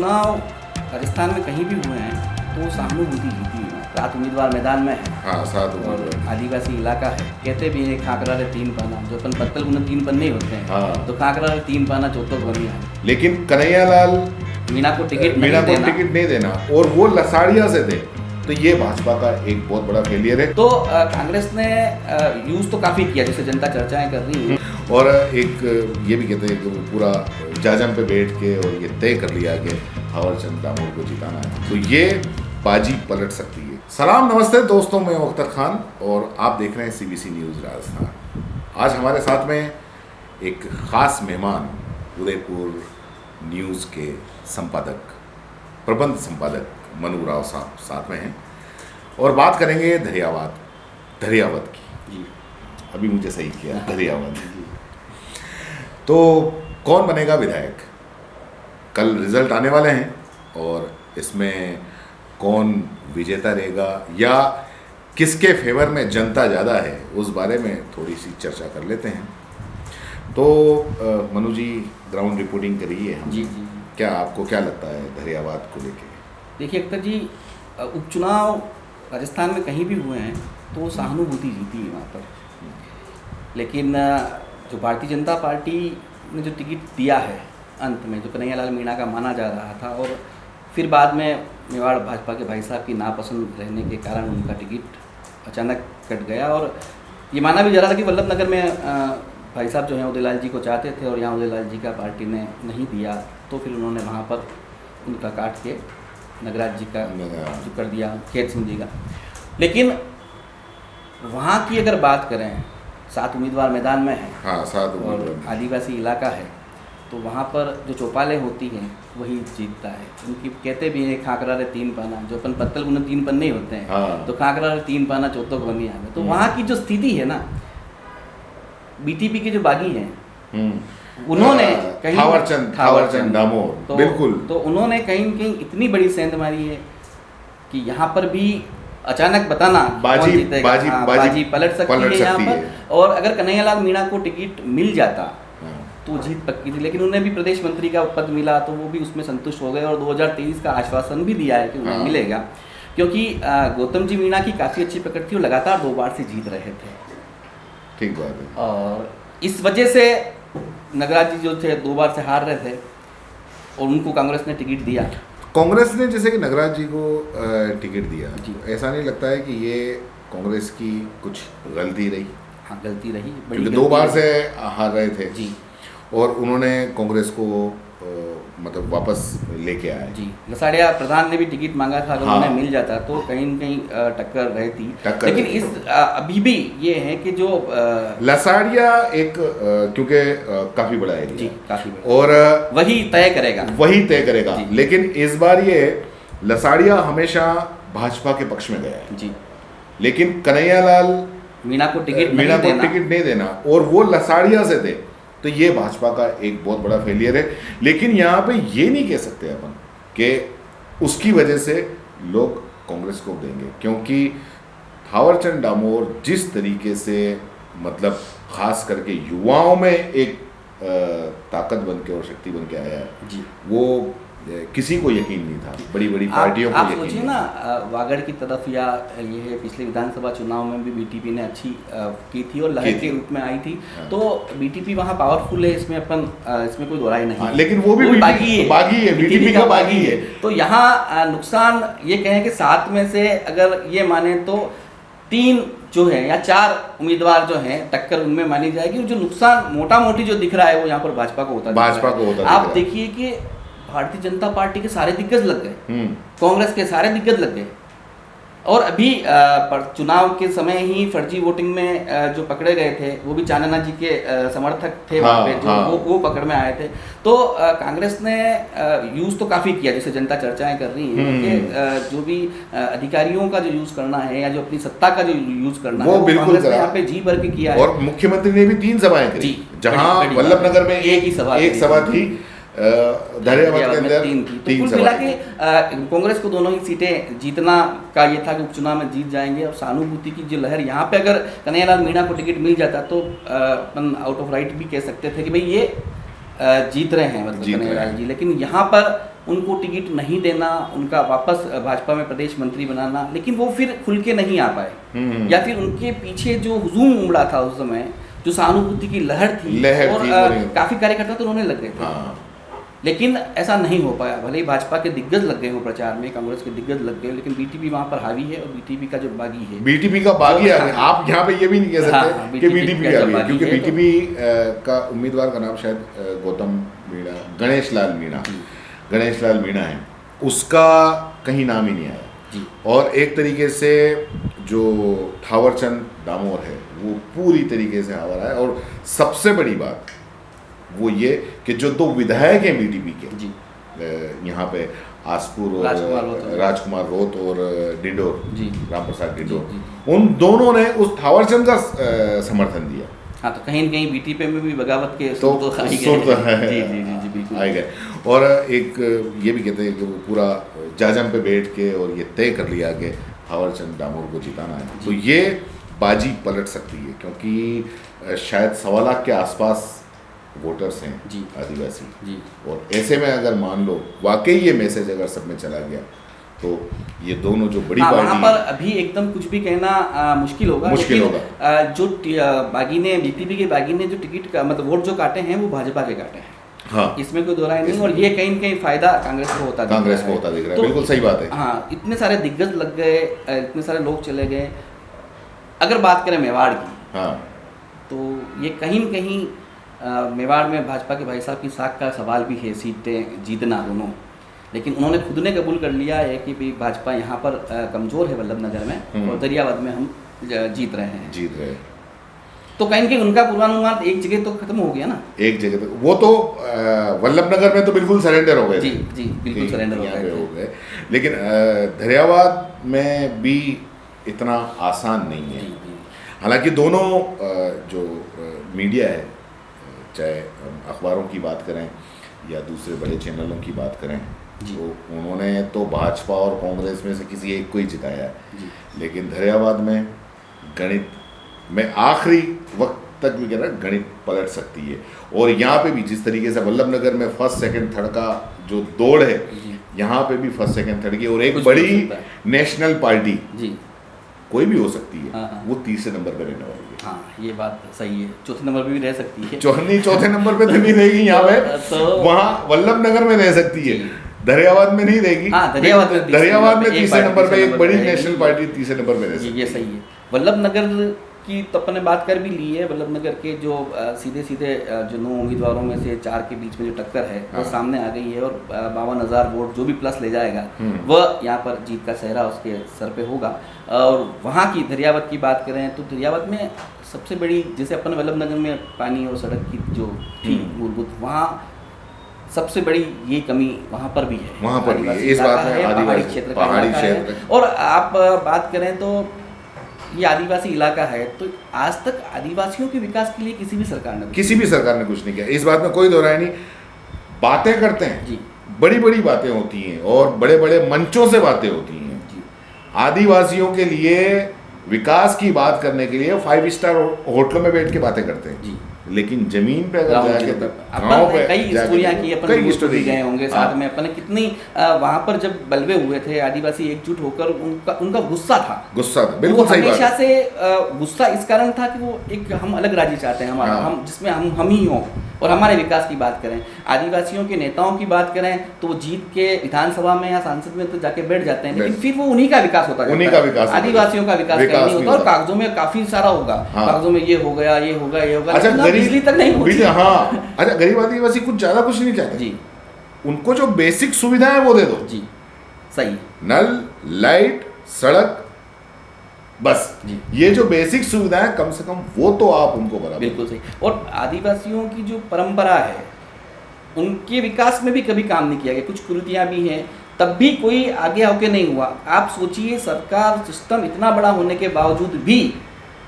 उपचुनाव राजस्थान में कहीं भी हुए हैं तो सहानुभूति जीती है। 7 उम्मीदवार मैदान में है। हाँ, 7 और उम्मीदवार। आदिवासी इलाका है। कहते भी हैं खाकरा रे 3 पाना, जो अपन पत्तल उन्हें 3 पन्ने होते हैं। हाँ। तो खाकरा रे 3 पाना चौथो बनिया है। लेकिन कन्हैयालाल मीणा को टिकट नहीं देना और वो लसाड़िया से थे, तो ये भाजपा का एक बहुत बड़ा फेलियर है। तो कांग्रेस ने यूज तो काफ़ी किया, जैसे जनता चर्चाएं कर रही हैं। और एक ये भी कहते हैं कि वो पूरा जाजम पे बैठ के और ये तय कर लिया कि थावरचंद दामोर को जिताना है, तो ये बाजी पलट सकती है। सलाम नमस्ते दोस्तों, मैं अख्तर खान और आप देख रहे हैं CBC न्यूज़ राजस्थान। आज हमारे साथ में एक ख़ास मेहमान उदयपुर न्यूज़ के संपादक, प्रबंध संपादक मनु राव साहब साथ में हैं और बात करेंगे धैर्यावत की। जी, अभी मुझे सही किया, धैर्यावत। तो कौन बनेगा विधायक, कल रिजल्ट आने वाले हैं और इसमें कौन विजेता रहेगा या किसके फेवर में जनता ज़्यादा है, उस बारे में थोड़ी सी चर्चा कर लेते हैं। तो मनु जी, ग्राउंड रिपोर्टिंग करिए हम। जी। क्या आपको क्या लगता है धैर्यावत को लेके? देखिए अख्तर जी, उपचुनाव राजस्थान में कहीं भी हुए हैं तो सहानुभूति जीती है वहाँ पर। लेकिन जो भारतीय जनता पार्टी ने जो टिकट दिया है अंत में, जो कन्हैयालाल मीणा का माना जा रहा था, और फिर बाद में मेवाड़ भाजपा के भाई साहब की नापसंद रहने के कारण उनका टिकट अचानक कट गया। और ये माना भी जा रहा था कि वल्लभ नगर में भाई साहब जो हैं उदयलाल जी को चाहते थे और यहाँ उदयलाल जी का पार्टी ने नहीं दिया, तो फिर उन्होंने वहाँ पर उनका काट के नगराज जी का जो कर दिया, खेत सिंह जी का। लेकिन वहाँ की अगर बात करें, 7 उम्मीदवार मैदान में है। हाँ, 7 और उम्मीदवार। आदिवासी इलाका है, तो वहाँ पर जो चौपालें होती हैं वही जीतता है। उनकी कहते भी हैं खाकरा रे 3 पाना, जो अपन पत्तल उन्हें 3 पन्ने होते हैं। हाँ। तो खाकरा रे 3 पाना चौथो बनिया है। तो वहाँ की जो स्थिति है ना, BTP के जो बागी हैं उन्होंने कहीं थावरचंद दामोर, तो बिल्कुल, तो उन्होंने कहीं न कहीं इतनी बड़ी सेंध मारी है कि यहाँ पर भी अचानक बताना बाजी पलट सकती है यहाँ पर। और अगर कन्हैयालाल मीणा को टिकट मिल जाता तो जीत पक्की थी। लेकिन उन्हें भी प्रदेश मंत्री का पद मिला तो वो भी उसमें संतुष्ट हो गए और 2023 का आश्वासन भी दिया है कि उन्हें मिलेगा, क्योंकि गौतम जी मीणा की काफ़ी अच्छी पकड़ थी और लगातार 2 बार से जीत रहे थे। ठीक बात है। और इस वजह से नगराज जी जो थे 2 बार से हार रहे थे और उनको कांग्रेस ने टिकट दिया। कांग्रेस ने जैसे कि नगराज जी को टिकट दिया, जी। ऐसा नहीं लगता है कि ये कांग्रेस की कुछ गलती रही? हाँ, गलती रही, बड़ी क्योंकि गलती 2 बार रही। से हार रहे थे जी और उन्होंने कांग्रेस को मतलब वापस लेके आए। जी। लसाड़िया प्रधान ने भी टिकट मांगा था, अगर हाँ। उन्हें मिल जाता तो कहीं न कहीं टक्कर रहती। टक्कर लेकिन रहती। इस अभी भी ये है कि जो लसाड़िया एक क्योंकि काफी बड़ा जी एरिया काफ़ी बड़ा और वही तय करेगा। जी। लेकिन इस बार ये लसाड़िया हमेशा भाजपा के पक्ष में गया है। जी। लेकिन कन्हैयालाल मीणा को टिकट नहीं देना और वो लसाड़िया से थे, तो ये भाजपा का एक बहुत बड़ा फेलियर है। लेकिन यहाँ पे ये नहीं कह सकते अपन कि उसकी वजह से लोग कांग्रेस को देंगे, क्योंकि थावरचंद दामोर जिस तरीके से मतलब खास करके युवाओं में एक ताकत बन के और शक्ति बन के आया है जी, वो किसी को यकीन नहीं था, बड़ी बड़ी पार्टियों को आप यकीन सोचिए नहीं ना, वागड़ की तरफ या ये है पिछले विधानसभा चुनाव में भी BTP ने अच्छी की थी और लहर के रूप में आई थी। हाँ। तो BTP वहाँ पावरफुल है, इसमें इसमें कोई दोहराई नहीं। हाँ, लेकिन वो भी बागी है, BTP का बागी है। तो यहाँ नुकसान ये कहें कि 7 में से अगर ये माने तो 3 जो है या 4 उम्मीदवार जो हैं टक्कर उनमें मानी जाएगी। और जो नुकसान मोटा मोटी जो दिख रहा है वो यहाँ पर भाजपा को होता आप देखिए कि भारतीय जनता पार्टी के सारे दिग्गज लग गए, कांग्रेस के सारे दिग्गज लग गए। और अभी चुनाव के समय ही फर्जी वोटिंग में जो पकड़े गए थे वो भी चानना जी के समर्थक थे। हाँ, वहाँ पे जो हाँ। वो पकड़ में आए थे। तो कांग्रेस ने यूज़ तो काफ़ी किया, जैसे जनता चर्चाएं कर रही हैं कि जो भी अधिकारियों का जो यूज़ करना है या जो अपनी सत्ता का जो यूज़ करना है वो कांग्रेस ने यहाँ पे जी भर के किया है। और मुख्यमंत्री ने भी 3 सभाएं करी, जहां वल्लभ नगर में एक सभा थी, धैर्यावत के अंदर 3 मिला के कांग्रेस को दोनों ही सीटें जीतना का ये था कि उपचुनाव में जीत जाएंगे। और सहानुभूति की जो लहर यहाँ पे अगर कन्हैयालाल मीणा को टिकट मिल जाता तो अपन आउट ऑफ राइट भी कह सकते थे कि भाई ये जीत रहे हैं मतलब कन्हैयालाल जी। लेकिन यहाँ पर उनको टिकट नहीं देना, उनका वापस भाजपा में प्रदेश मंत्री बनाना, लेकिन वो फिर खुल के नहीं आ पाए, या फिर उनके पीछे जो हुजूम उमड़ा था उस समय, जो सहानुभूति की लहर थी और काफ़ी कार्यकर्ता तो उन्होंने लग गए थे। लेकिन ऐसा नहीं हो पाया। भले ही भाजपा के दिग्गज लग गए हो प्रचार में, कांग्रेस के दिग्गज लग गए, लेकिन बीटीपी वहाँ पर हावी है और बीटीपी का जो बागी है, बीटीपी का बागी है। आप यहाँ पे ये भी नहीं कह सकते कि बीटीपी का बागी, क्योंकि बीटीपी का उम्मीदवार का नाम शायद गौतम मीणा, गणेश लाल मीणा है, उसका कहीं नाम ही नहीं आया। और एक तरीके से जो थावरचंद दामोर है वो पूरी तरीके से हावर है। और सबसे बड़ी बात वो ये कि जो दो विधायक हैं बीटीपी के यहाँ पे आसपुर और राजकुमार रोत और डिंडोर, रामप्रसाद डिंडोर, उन दोनों ने उस थावरचंद का समर्थन दिया। हाँ, तो कहीं न कहीं बीटीपी में भी बगावत के तो जी बिल्कुल आए गए। और एक ये भी कहते हैं कि वो पूरा जाजम पे बैठ के और ये तय कर लिया कि थावरचंद दामोर को जिताना है, तो ये बाजी पलट सकती है, क्योंकि शायद 1.25 लाख के आसपास वोटर्स हैं आदिवासी, और ऐसे में अगर मान लो वाकई ये मैसेज अगर सब में चला गया तो ये दोनों जो बड़ी पार्टी, वहाँ पर अभी एकदम कुछ भी कहना मुश्किल होगा। जो बागी ने, बीटीपी के बागी ने जो टिकट का मतलब वोट जो काटे हैं वो भाजपा के काटे हैं। हाँ, इसमें कोई दो राय नहीं। और ये कहीं न कहीं फायदा कांग्रेस को होता दिख रहा है। बिल्कुल सही बात है। हाँ, इतने सारे दिग्गज लग गए, इतने सारे लोग चले गए। अगर बात करें मेवाड़ की, हाँ, तो ये कहीं न कहीं मेवाड़ में भाजपा के भाई साहब की साख का सवाल भी है, सीटें जीतना दोनों। लेकिन उन्होंने खुद ने कबूल कर लिया है कि भाई भाजपा यहाँ पर कमज़ोर है वल्लभ नगर में, और दरियाबाद में हम जीत रहे हैं। तो कहीं न कहीं उनका पूर्वानुमान एक जगह तो खत्म हो गया ना, एक जगह तो वो तो वल्लभ नगर में तो बिल्कुल सरेंडर हो गए। जी बिल्कुल सरेंडर हो गए। लेकिन दरियाबाद में भी इतना आसान नहीं है। हालांकि दोनों जो मीडिया है, चाहे अखबारों की बात करें या दूसरे बड़े चैनलों की बात करें, तो उन्होंने तो भाजपा और कांग्रेस में से किसी एक को ही जिताया है। लेकिन दरियाबाद में गणित में आखिरी वक्त तक भी कह रहा है गणित पलट सकती है। और यहाँ पे भी जिस तरीके से वल्लभ नगर में फर्स्ट सेकंड थर्ड का जो दौड़ है, यहाँ पे भी फर्स्ट सेकंड थर्ड की, और एक बड़ी नेशनल पार्टी कोई भी हो सकती है। वो तीसरे नंबर पे रहने वाली है। हाँ, ये बात सही है। चौथे नंबर पे भी रह सकती है। चौथे नंबर पे तो नहीं रहेगी यहाँ पे, तो वहाँ वल्लभ नगर में रह सकती है, दरियाबाद में नहीं रहेगी। हाँ, दरियाबाद में तीसरे नंबर पे एक बड़ी नेशनल पार्टी तीसरे नंबर पे रह सकती है। ये सही है। वल्लभ नगर की तो अपन ने बात कर भी ली है। वल्लभ नगर के जो सीधे जो 9 उम्मीदवारों में से 4 के बीच में जो टक्कर है वो सामने आ गई है, और 52,000 वोट जो भी प्लस ले जाएगा वह यहाँ पर जीत का सेहरा उसके सर पे होगा। और वहाँ की दरियाबाद की बात करें तो दरियाबाद में सबसे बड़ी, जैसे अपन वल्लभ नगर में पानी और सड़क की जो थी मूलभूत, वहाँ सबसे बड़ी ये कमी वहाँ पर भी है। वहाँ पर भी है, इस बात में पहाड़ी क्षेत्र। और आप बात करें तो ये आदिवासी इलाका है, तो आज तक आदिवासियों के विकास के लिए किसी भी सरकार ने कुछ नहीं किया। इस बात में कोई दो राय नहीं। बातें करते हैं, बड़ी बड़ी बातें होती हैं और बड़े बड़े मंचों से बातें होती हैं। आदिवासियों के लिए विकास की बात करने के लिए 5 स्टार होटलों में बैठ के बातें करते हैं, लेकिन जमीन पे अगर जाके गाँव पे कई स्टोरियाँ की, अपन स्टोरी गए होंगे साथ में, अपन कितनी वहाँ पर जब बलवे हुए थे आदिवासी एकजुट होकर, उनका गुस्सा था बिल्कुल सही बात। हमेशा से गुस्सा इस कारण था कि वो एक हम अलग राज्य चाहते हैं हमारा, हम जिसमें हम ही हों और हमारे विकास की बात करें। आदिवासियों के नेताओं की बात करें तो वो जीत के विधानसभा में या सांसद में तो जाके बैठ जाते हैं, लेकिन फिर वो उन्हीं का विकास होता है, आदिवासियों का विकास नहीं होता। और कागजों में काफी सारा होगा, कागजों में ये हो गया, ये होगा, ये होगा, बिजली तक नहीं होती। हाँ, अच्छा, गरीब आदिवासी कुछ ज्यादा कुछ नहीं चाहते जी। उनको जो बेसिक सुविधाएं वो दे दो जी, सही, नल, लाइट, सड़क, बस ये जो बेसिक सुविधाएं कम से कम वो तो आप उनको बराबर। बिल्कुल सही। और आदिवासियों की जो परंपरा है उनके विकास में भी कभी काम नहीं किया गया, कुछ कुरीतियां भी हैं, तब भी कोई आगे होके नहीं हुआ। आप सोचिए, सरकार सिस्टम इतना बड़ा होने के बावजूद भी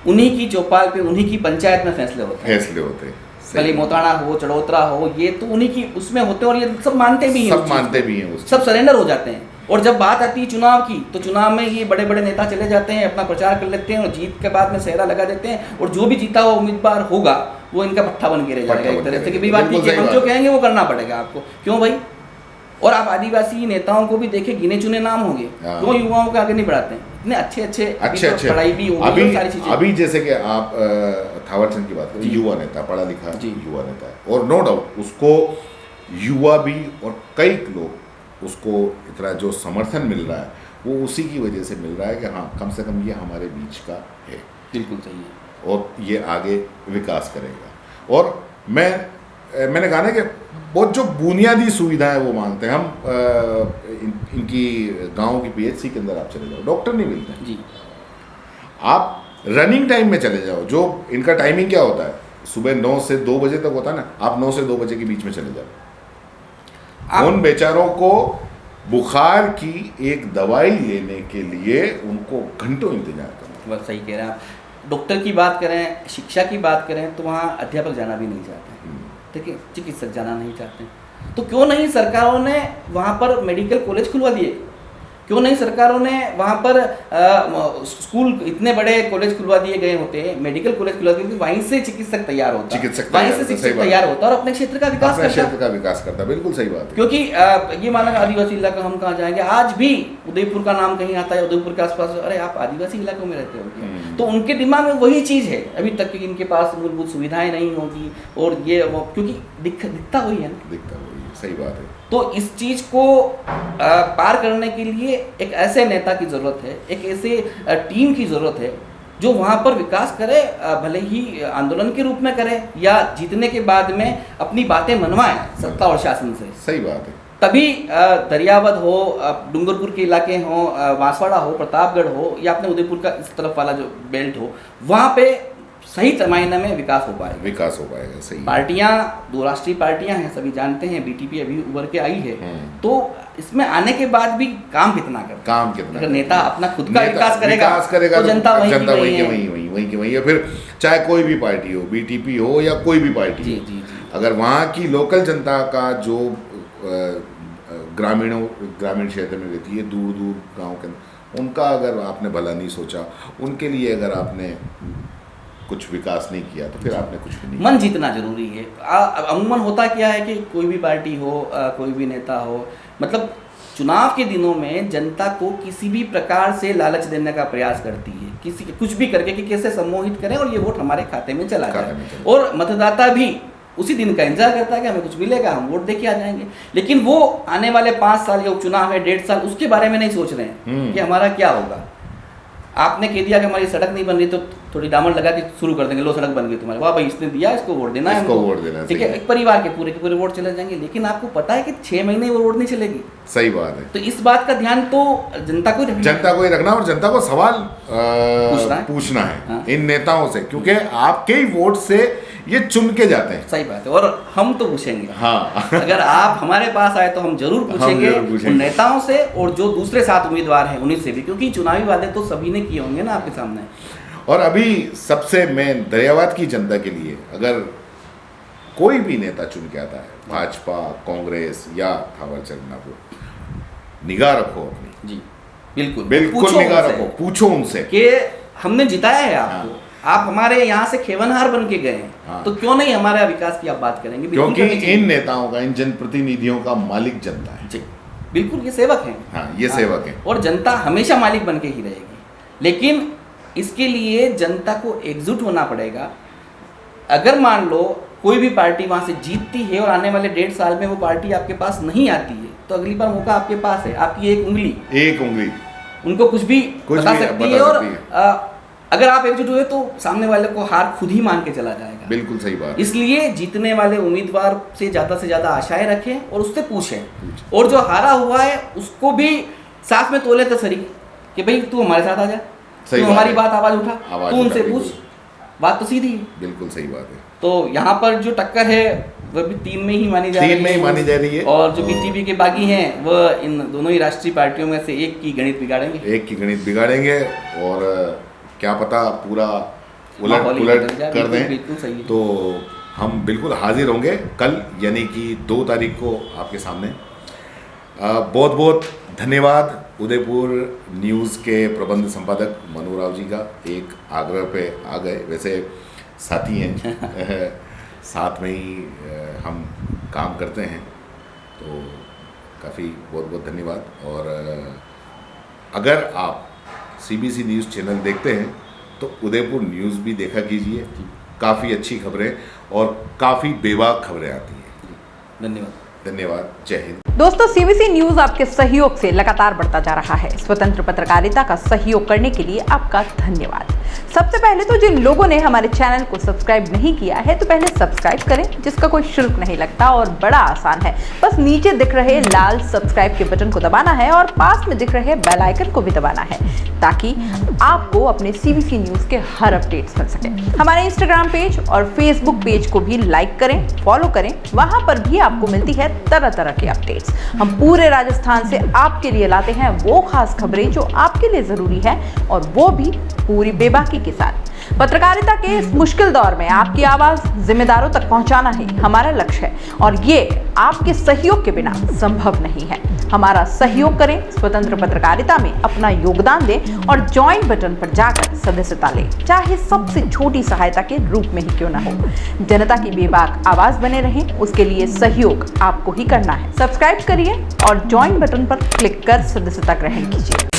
उन्हीं की चौपाल पे, उन्हीं की पंचायत में फैसले होते हैं। भले मोताणा हो, चढ़ोतरा हो, ये तो उन्हीं की उसमें होते हैं, और ये सब मानते भी हैं, सब सरेंडर हो जाते हैं। और जब बात आती है चुनाव की, तो चुनाव में ये बड़े बड़े नेता चले जाते हैं, अपना प्रचार कर लेते हैं, और जीत के बाद में सेहरा लगा देते हैं, और जो भी जीता हुआ उम्मीदवार होगा वो इनका पट्टा बन के रह जाएगा एक तरह से, कि भाई बात ठीक है, हम जो कहेंगे वो करना पड़ेगा आपको। क्यों भाई? और आप आदिवासी नेताओं को भी देखें, गिने चुने नाम होंगे, हाँ। क्यों युवाओं को आगे नहीं बढ़ाते हैं? इतने अच्छे अच्छे पढ़ाई भी हो गई और सारी चीजें। अभी जैसे कि आप थावरचंद की बात करें, युवा नेता, पढ़ा लिखा युवा नेता है, और नो डाउट उसको युवा भी और कई लोग उसको इतना जो समर्थन मिल रहा है वो उसी की वजह से मिल रहा है कि हाँ कम से कम ये हमारे बीच का है, बिल्कुल सही है, और ये आगे विकास करेगा। और मैंने कहा ना कि बहुत जो बुनियादी सुविधाएं वो मांगते हैं हम, इनकी गांव की पीएचसी के अंदर आप चले जाओ, डॉक्टर नहीं मिलते हैं जी। आप रनिंग टाइम में चले जाओ, जो इनका टाइमिंग क्या होता है, सुबह 9 से 2 बजे तक होता है ना, आप 9 से 2 बजे के बीच में चले जाओ। उन बेचारों को बुखार की एक दवाई लेने के लिए उनको घंटों इंतजार करना। बस सही कह रहे हैं आप। डॉक्टर की बात करें, शिक्षा की बात करें, तो वहाँ अध्यापक जाना भी नहीं चाहते, ठीक है, चिकित्सक जाना नहीं चाहते। तो क्यों नहीं सरकारों ने वहाँ पर मेडिकल कॉलेज खुलवा दिए? क्यों नहीं सरकारों ने वहाँ पर स्कूल, इतने बड़े कॉलेज खुलवा दिए गए होते, मेडिकल कॉलेज खुलवा दिए, वहीं से चिकित्सक तैयार होता, वहीं से शिक्षक तैयार होता और अपने क्षेत्र का विकास करता। बिल्कुल सही बात है। क्योंकि ये माना आदिवासी इलाका हम कहाँ जाएंगे, आज भी उदयपुर का नाम कहीं आता है, उदयपुर के आसपास, अरे आप आदिवासी इलाकों में रहते हो, तो उनके दिमाग में वही चीज़ है अभी तक कि इनके पास मूलभूत सुविधाएं नहीं होगी, और ये वो क्योंकि दिखता वही है ना, दिखता वही, सही बात है। तो इस चीज़ को पार करने के लिए एक ऐसे नेता की ज़रूरत है, एक ऐसे टीम की ज़रूरत है जो वहाँ पर विकास करे, भले ही आंदोलन के रूप में करे या जीतने के बाद में अपनी बातें मनवाएं सत्ता और शासन से। सही बात है। तभी दरियावद हो, डूंगरपुर के इलाके हो, बांसवाड़ा हो, प्रतापगढ़ हो, या अपने उदयपुर का इस तरफ वाला जो बेल्ट हो, वहाँ पे सही मायने में विकास हो पाएगा। सही। पार्टियां, 2 राष्ट्रीय पार्टियां हैं, सभी जानते हैं, बीटीपी अभी उभर के आई है, तो इसमें आने के बाद भी काम कितना अगर नेता अपना खुद का विकास करेगा तो जनता वहीं की वहीं है। फिर चाहे कोई भी पार्टी हो, बीटीपी हो या कोई भी पार्टी जी, अगर वहाँ की लोकल जनता का जो ग्रामीण क्षेत्र में रहती है, दूर दूर गाँव के अंदर, उनका अगर आपने भला नहीं सोचा, उनके लिए अगर आपने कुछ विकास नहीं किया, तो फिर आपने कुछ भी नहीं। मन जीतना जरूरी है। अमूमन होता क्या है कि कोई भी पार्टी हो, कोई भी नेता हो, मतलब चुनाव के दिनों में जनता को किसी भी प्रकार से लालच देने का प्रयास करती है, किसी कुछ भी करके कि कैसे सम्मोहित करें और ये वोट हमारे खाते में चला जाए, और मतदाता भी उसी दिन का इंतजार करता है कि हमें कुछ मिलेगा, हम वोट दे के आ जाएंगे। लेकिन वो आने वाले 5 साल या उपचुनाव है 1.5 साल, उसके बारे में नहीं सोच रहे हैं कि हमारा क्या होगा। आपने कह दिया कि हमारी सड़क नहीं बन रही, तो थोड़ी डामर लगा के शुरू कर देंगे, लो सड़क बन गई तुम्हारी, वाह भाई इसने दिया, इसको वोट देना है, ठीक है, एक परिवार के पूरे वोट चले जाएंगे। लेकिन आपको पता है कि 6 महीने वो वोट नहीं चलेगी। सही बात है। तो इस बात का ध्यान तो जनता को ही रखना और जनता को सवाल पूछना है हाँ। इन नेताओं से, क्योंकि आपके ही वोट से ये चुन के जाते हैं। सही बात है, और हम तो पूछेंगे, हाँ अगर आप हमारे पास आए तो हम जरूर पूछेंगे उन नेताओं से, और जो दूसरे 7 उम्मीदवार हैं उन्हीं से भी, क्योंकि चुनावी वादे तो सभी ने किए होंगे ना आपके सामने। और अभी सबसे मेन दरियावाद की जनता के लिए, अगर कोई भी नेता चुन के आता है, भाजपा, कांग्रेस या थावरचंद नाभो, निगाह रखो अपनी। जी बिल्कुल निगाह रखो, पूछो उनसे कि हमने जिताया है आपको, हाँ। आप हमारे यहाँ से खेवनहार बन के गए हैं, हाँ। तो क्यों नहीं हमारे विकास की आप बात करेंगे? क्योंकि इन नेताओं का, इन जनप्रतिनिधियों का मालिक जनता है। जी बिल्कुल, ये सेवक हैं। हाँ, ये सेवक हैं, और जनता हमेशा मालिक बन के ही रहेगी। लेकिन इसके लिए जनता को एकजुट होना पड़ेगा। अगर मान लो कोई भी पार्टी वहाँ से जीतती है और आने वाले 1.5 साल में वो पार्टी आपके पास नहीं आती है, तो अगली बार मौका आपके पास है, आपकी एक उंगली उनको कुछ भी बता सकती है। और अगर आप एकजुट हुए तो सामने वाले को हार खुद ही मान के चला जाएगा। बिल्कुल सही बात। इसलिए जीतने वाले उम्मीदवार से ज़्यादा आशाएं रखें और उससे पूछें, और जो हारा हुआ है उसको भी साथ में तोले तसरी कि भाई तू हमारे साथ आ जा, तू हमारी बात आवाज उठा, तू उनसे पूछ, बात तो सीधी है। बिल्कुल सही बात है। तो यहाँ पर जो टक्कर है वह भी 3 में ही मानी जा रही है, और जो बीटीपी के बागी हैं वह इन दोनों ही राष्ट्रीय पार्टियों में से एक की गणित बिगाड़ेंगे, और क्या पता पूरा उलट कर दें। बिल्कुल सही है। तो हम बिल्कुल हाजिर होंगे कल, यानी कि 2 तारीख को आपके सामने। बहुत बहुत धन्यवाद उदयपुर न्यूज़ के प्रबंध संपादक मनु राव जी का, एक आग्रह पे आ गए, वैसे साथी हैं साथ में ही हम काम करते हैं, तो काफ़ी बहुत बहुत धन्यवाद। और अगर आप CBC न्यूज़ चैनल देखते हैं तो उदयपुर न्यूज़ भी देखा कीजिए, काफ़ी अच्छी खबरें और काफ़ी बेबाक खबरें आती हैं। धन्यवाद, जय हिंद। दोस्तों, CBC न्यूज आपके सहयोग से लगातार बढ़ता जा रहा है। स्वतंत्र पत्रकारिता का सहयोग करने के लिए आपका धन्यवाद। सबसे पहले तो जिन लोगों ने हमारे चैनल को सब्सक्राइब नहीं किया है तो पहले सब्सक्राइब करें, जिसका कोई शुल्क नहीं लगता और बड़ा आसान है। बस नीचे दिख रहे लाल सब्सक्राइब के बटन को दबाना है और पास में दिख रहे बेल आइकन को भी दबाना है, ताकि आपको अपने CBC न्यूज के हर अपडेट्स मिल सके। हमारे इंस्टाग्राम पेज और फेसबुक पेज को भी लाइक करें, फॉलो करें, वहां पर भी आपको मिलती है तरह तरह के अपडेट्स। हम पूरे राजस्थान से आपके लिए लाते हैं वो खास खबरें जो आपके लिए जरूरी है, और वो भी पूरी बेबाकी के साथ। पत्रकारिता के इस मुश्किल दौर में आपकी आवाज जिम्मेदारों तक पहुंचाना ही हमारा लक्ष्य है, और ये आपके सहयोग के बिना संभव नहीं है। हमारा सहयोग करें, स्वतंत्र पत्रकारिता में अपना योगदान दें और ज्वाइन बटन पर जाकर सदस्यता लें, चाहे सबसे छोटी सहायता के रूप में ही क्यों ना हो। जनता की बेबाक आवाज बने रहें, उसके लिए सहयोग आपको ही करना है। सब्सक्राइब करिए और ज्वाइन बटन पर क्लिक कर सदस्यता ग्रहण कीजिए।